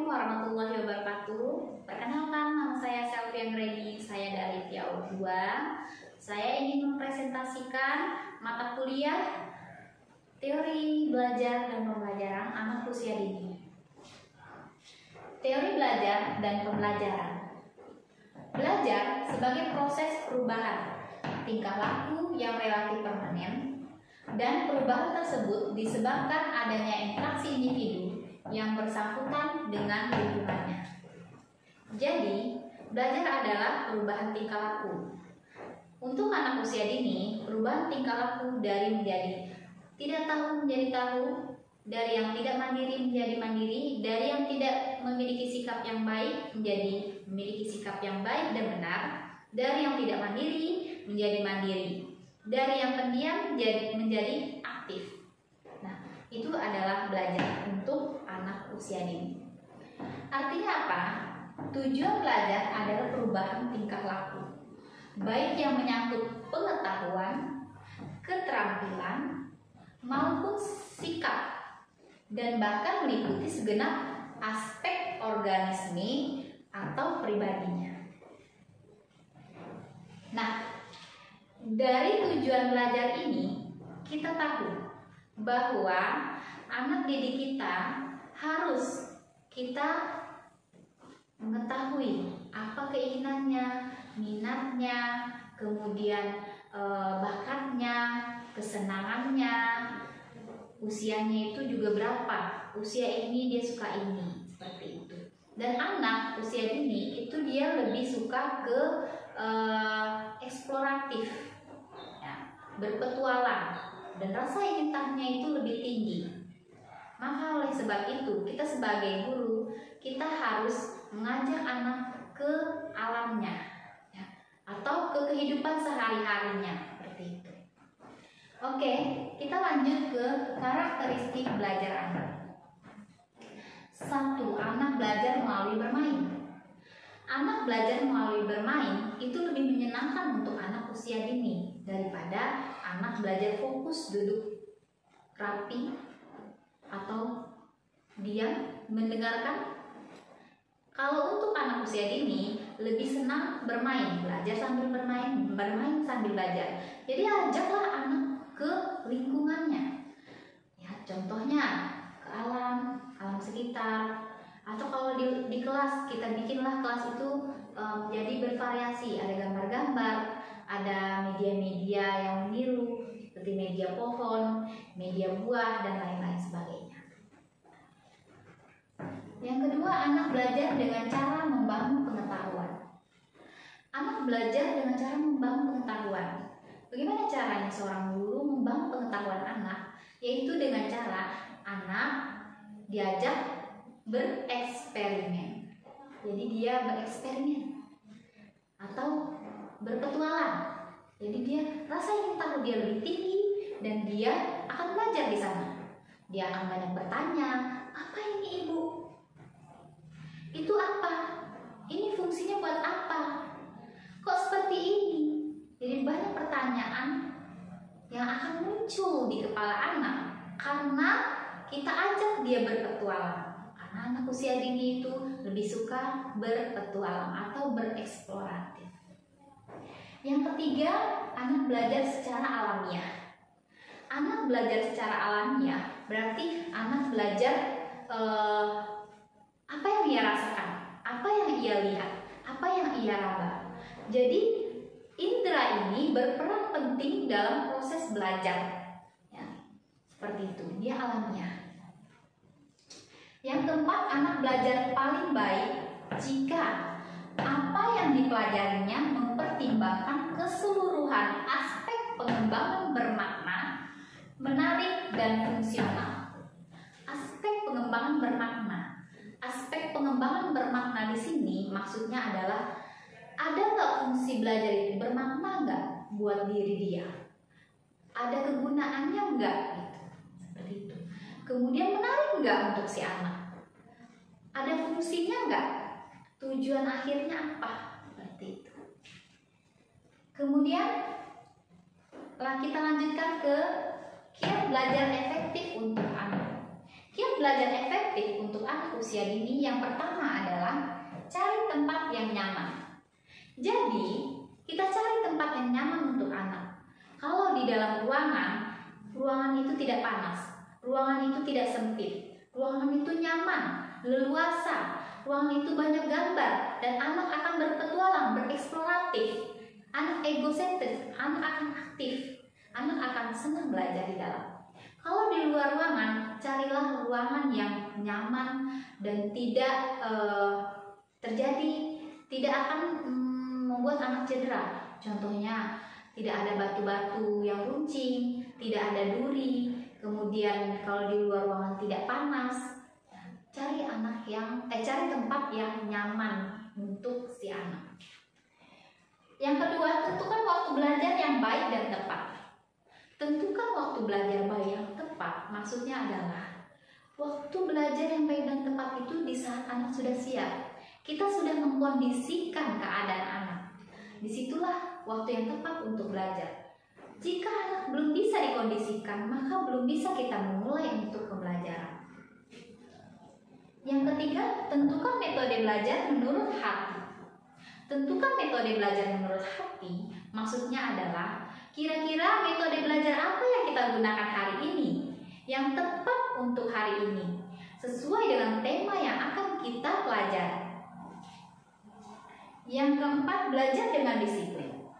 Assalamualaikum warahmatullahi wabarakatuh. Perkenalkan, nama saya Selvi Anggreni, saya dari PIAU 2. Saya ingin mempresentasikan mata kuliah teori belajar dan pembelajaran anak usia dini. Teori belajar dan pembelajaran. Belajar sebagai proses perubahan tingkah laku yang relatif permanen, dan perubahan tersebut disebabkan adanya interaksi individu yang bersangkutan dengan lingkungannya. Jadi, belajar adalah perubahan tingkah laku. Untuk anak usia dini, perubahan tingkah laku dari menjadi tidak tahu menjadi tahu, dari yang tidak mandiri menjadi mandiri, dari yang tidak memiliki sikap yang baik menjadi memiliki sikap yang baik dan benar, dari yang tidak mandiri menjadi mandiri, dari yang pendiam menjadi aktif. Nah, itu adalah belajar untuk anak usia dini. Artinya apa? Tujuan belajar adalah perubahan tingkah laku, baik yang menyangkut pengetahuan, keterampilan, maupun sikap, dan bahkan meliputi segenap aspek organisme atau pribadinya. Nah, dari tujuan belajar ini, kita tahu bahwa anak didik kita harus kita mengetahui apa keinginannya, minatnya, kemudian bakatnya, kesenangannya, usianya itu juga berapa, usia ini dia suka ini, seperti itu. Dan anak usia dini itu dia lebih suka ke eksploratif, ya, berpetualang, dan rasa ingin tahunya itu lebih tinggi. Maka oleh sebab itu kita sebagai guru kita harus mengajak anak ke alamnya, ya, atau ke kehidupan sehari-harinya, seperti itu. Oke, kita lanjut ke karakteristik belajar anak. 1. Anak belajar melalui bermain. Anak belajar melalui bermain itu lebih menyenangkan untuk anak usia dini daripada anak belajar fokus duduk rapi atau diam mendengarkan. Kalau untuk anak usia dini lebih senang bermain, belajar sambil bermain, bermain sambil belajar. Jadi ajaklah anak ke lingkungannya. Ya, contohnya ke alam sekitar. Atau kalau di kelas, kita bikinlah kelas itu jadi bervariasi. Ada gambar-gambar, ada media-media yang meniru, seperti media pohon, media buah, dan lain-lain sebagainya. Yang kedua, anak belajar dengan cara membangun pengetahuan. Anak belajar dengan cara membangun pengetahuan. Bagaimana caranya seorang guru membangun pengetahuan anak? Yaitu dengan cara anak diajak bereksperimen. Jadi dia bereksperimen atau berpetualang. Jadi dia rasa ingin tahu dia lebih tinggi dan dia akan belajar di sana. Dia akan banyak bertanya, apa ini ibu? Itu apa? Ini fungsinya buat apa? Kok seperti ini? Jadi banyak pertanyaan yang akan muncul di kepala anak karena kita ajak dia berpetualang. Karena anak usia dini itu lebih suka berpetualang atau bereksploratif. Yang ketiga, anak belajar secara alamiah. Anak belajar secara alamiah berarti anak belajar apa yang ia rasakan, apa yang ia lihat, apa yang ia raba. Jadi indera ini berperan penting dalam proses belajar, ya, seperti itu, dia alamiah. Yang keempat, anak belajar paling baik jika apa yang dipelajarinya mempertimbangkan keseluruhan aspek pengembangan bermakna, menarik, dan fungsional. Aspek pengembangan bermakna. Aspek pengembangan bermakna di sini maksudnya adalah ada nggak fungsi belajar itu bermakna nggak buat diri dia? Ada kegunaannya nggak? Gitu. Seperti itu. Kemudian menarik nggak untuk si anak? Ada fungsinya nggak? Tujuan akhirnya apa? Seperti itu. Kemudian kita lanjutkan ke kiat belajar efektif untuk anak. Kiat Strategi belajar efektif untuk anak usia dini yang pertama adalah cari tempat yang nyaman. Jadi, kita cari tempat yang nyaman untuk anak. Kalau di dalam ruangan itu tidak panas, ruangan itu tidak sempit, ruangan itu nyaman, leluasa, ruangan itu banyak gambar, dan anak akan berpetualang, bereksploratif. Anak egosentris, anak akan aktif, anak akan senang belajar di dalam. Kalau di luar ruangan, carilah ruangan yang nyaman dan tidak tidak akan membuat anak cedera. Contohnya, tidak ada batu-batu yang runcing, tidak ada duri. Kemudian kalau di luar ruangan tidak panas, cari tempat yang nyaman untuk si anak. Yang kedua, tentukan waktu belajar yang baik dan tepat. Tentukan waktu belajar baik yang tepat, maksudnya adalah waktu belajar yang baik dan tepat itu di saat anak sudah siap. Kita sudah mengkondisikan keadaan anak. Disitulah waktu yang tepat untuk belajar. Jika anak belum bisa dikondisikan, maka belum bisa kita memulai untuk pembelajaran. Yang ketiga, tentukan metode belajar menurut hati. Tentukan metode belajar menurut hati, maksudnya adalah kira-kira metode belajar apa yang kita gunakan hari ini yang tepat untuk hari ini, sesuai dengan tema yang akan kita pelajari. Yang keempat, belajar dengan disiplin.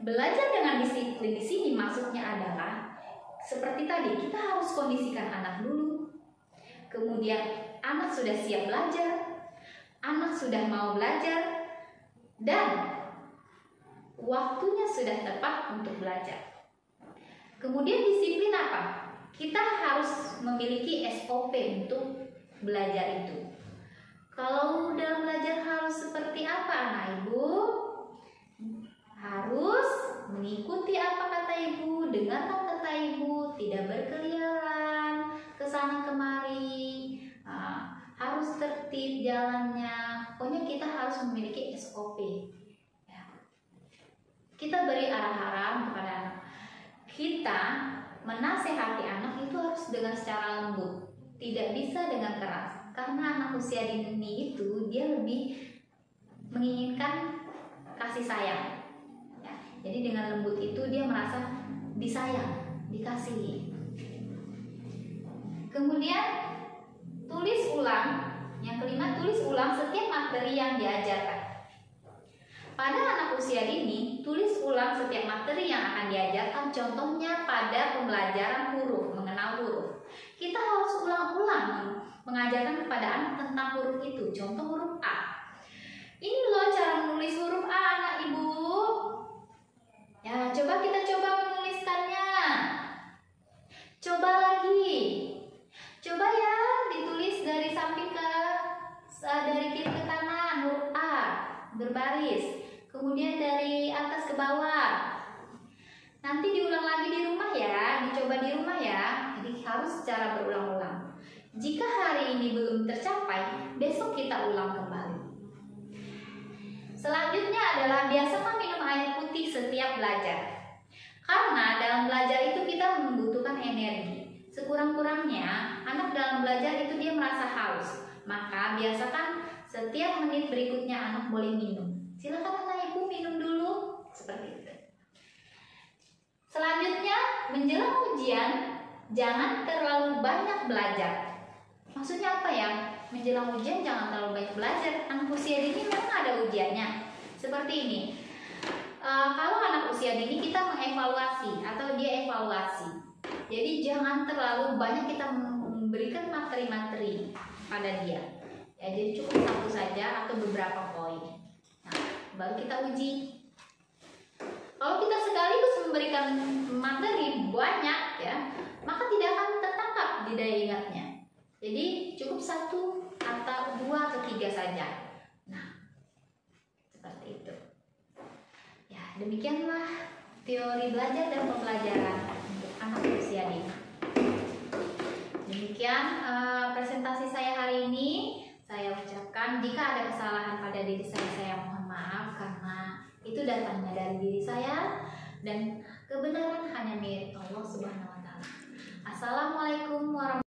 Belajar dengan disiplin di sini maksudnya adalah seperti tadi, kita harus kondisikan anak dulu. Kemudian anak sudah siap belajar, anak sudah mau belajar, dan waktunya sudah tepat untuk belajar. Kemudian disiplin apa? Kita harus memiliki SOP untuk belajar itu. Kalau dalam belajar harus seperti apa anak ibu? Harus mengikuti apa kata ibu, dengarkan kata ibu, tidak berkeliaran kesana kemari, harus tertib jalannya. Pokoknya kita harus memiliki SOP. Ya. Kita beri arah-arah kepada anak. Kita menasehati anak itu harus dengan secara lembut, tidak bisa dengan keras. Karena anak usia dini itu dia lebih menginginkan kasih sayang. Ya. Jadi dengan lembut itu dia merasa disayang, dikasihi. Kemudian tulis ulang. Yang kelima, tulis ulang setiap materi yang diajarkan. Pada anak usia dini, tulis ulang setiap materi yang akan diajarkan. Contohnya pada pembelajaran huruf, mengenal huruf. Kita harus ulang-ulang mengajarkan kepada anak tentang huruf itu. Contoh huruf A. Ini loh cara menulis huruf A anak ibu. Ya, kita coba menuliskannya. Coba lagi. Coba ya, ditulis dari samping dari kiri ke kanan huruf A berbaris. Kemudian dari atas ke bawah. Nanti diulang lagi di rumah ya, dicoba di rumah ya. Jadi harus secara berulang-ulang. Jika hari ini belum tercapai, besok kita ulang kembali. Selanjutnya adalah biasakan minum air putih setiap belajar. Karena dalam belajar itu kita membutuhkan energi. Sekurang-kurangnya, anak dalam belajar itu dia merasa haus. Maka biasakan setiap menit berikutnya anak boleh minum. Silakan anak ibu minum dulu. Seperti itu. Selanjutnya, menjelang ujian, jangan terlalu banyak belajar. Maksudnya apa ya? Menjelang ujian jangan terlalu banyak belajar. Anak usia dini memang ada ujiannya. Seperti ini. Kalau anak usia dini kita mengevaluasi atau dia evaluasi. Jadi jangan terlalu banyak kita memberikan materi-materi pada dia. Ya, jadi cukup satu saja atau beberapa poin. Nah, baru kita uji. Kalau kita sekaligus memberikan materi banyak ya, maka tidak akan tertangkap di daya ingatnya. Jadi cukup 1 atau 2 atau 3 saja. Nah, seperti itu. Ya, demikianlah teori belajar dan pembelajaran untuk anak usia dini. Demikian presentasi saya hari ini. Saya ucapkan jika ada kesalahan pada diri saya mohon maaf karena itu datangnya dari diri saya dan kebenaran hanya milik Allah Subhanahu wa taala. Assalamualaikum warahmatullahi wabarakatuh.